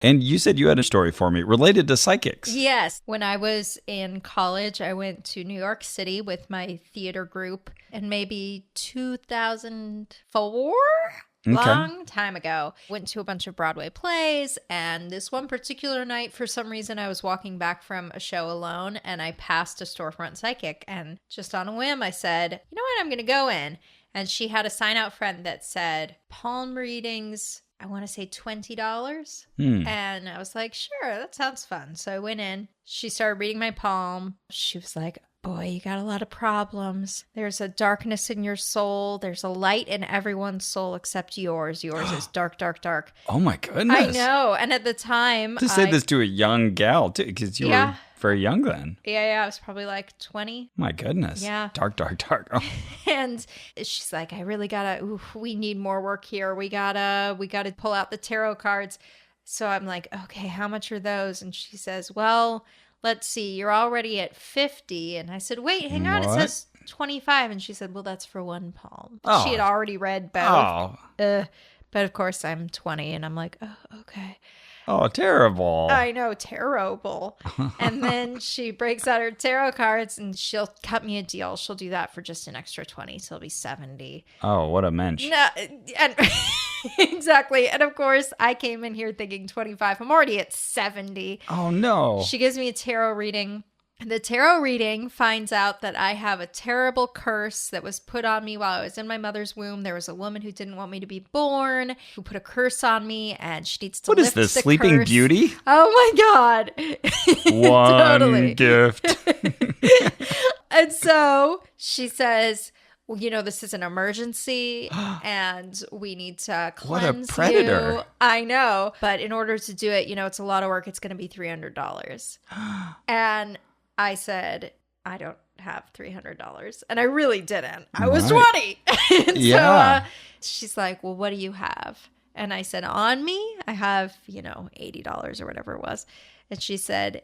And you said you had a story for me related to psychics. Yes. When I was in college, I went to New York City with my theater group in maybe 2004. Long time ago. Went to a bunch of Broadway plays, and this one particular night, for some reason, I was walking back from a show alone, and I passed a storefront psychic, and just on a whim, I said, you know what, I'm going to go in. And she had a sign out front that said, palm readings, I want to say $20. And I was like, sure, that sounds fun. So I went in. She started reading my palm. She was like, boy, you got a lot of problems. There's a darkness in your soul. There's a light in everyone's soul except yours. Yours is dark, dark, dark. Oh, my goodness. I know. And at the time, to say this to a young gal, too, because you were very young then. Yeah. I was probably like 20. My goodness. Yeah. Dark, dark, dark. Oh. And she's like, I really gotta, we need more work here. We gotta pull out the tarot cards. So I'm like, okay, how much are those? And she says, well, let's see, you're already at 50. And I said, wait, hang on. It says 25. And she said, well, that's for one palm. Oh. She had already read both. But of course I'm 20 and I'm like, oh, okay. Oh, terrible. I know, terrible. And then she breaks out her tarot cards and she'll cut me a deal. She'll do that for just an extra 20. So it'll be 70. Oh, what a mensch. No, and exactly. And of course, I came in here thinking 25. I'm already at 70. Oh, no. She gives me a tarot reading. The tarot reading finds out that I have a terrible curse that was put on me while I was in my mother's womb. There was a woman who didn't want me to be born, who put a curse on me, and she needs to lift the curse. What is this, Sleeping Beauty? Oh my God. One totally. gift. And so she says, well, you know, this is an emergency and we need to cleanse What a predator. you. I know. But in order to do it, you know, it's a lot of work. It's going to be $300. And I said, I don't have $300. And I really didn't. I was 20. And so she's like, well, what do you have? And I said, on me, I have, you know, $80 or whatever it was. And she said,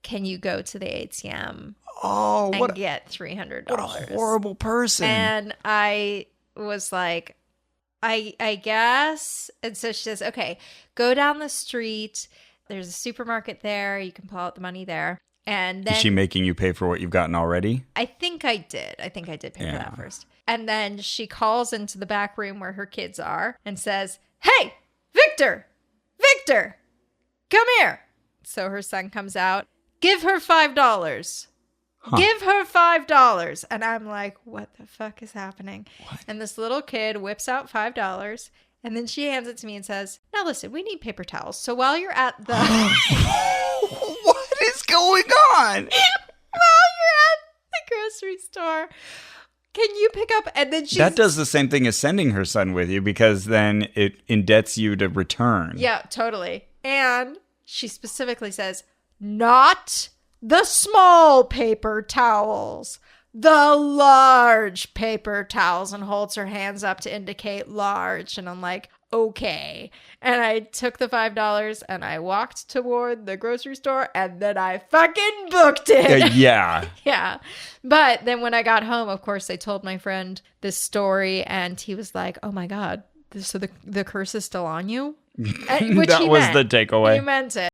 can you go to the ATM and get $300? What a horrible person. And I was like, I guess. And so she says, okay, go down the street. There's a supermarket there. You can pull out the money there. And then, is she making you pay for what you've gotten already? I think I did. I think I did pay for that first. And then she calls into the back room where her kids are and says, hey, Victor, come here. So her son comes out. Give her $5. Give her $5. And I'm like, what the fuck is happening? What? And this little kid whips out $5. And then she hands it to me and says, now listen, we need paper towels. So while you're at the... What is going on? While you're at the grocery store, can you pick up? And then that does the same thing as sending her son with you, because then it indebts you to return. Yeah, totally. And she specifically says, not the small paper towels, the large paper towels, and holds her hands up to indicate large. And I'm like, okay. And I took the $5 and I walked toward the grocery store and then I fucking booked it. Yeah. Yeah. But then when I got home, of course, I told my friend this story and he was like, oh my God, so the curse is still on you? Which that was the takeaway. He meant it.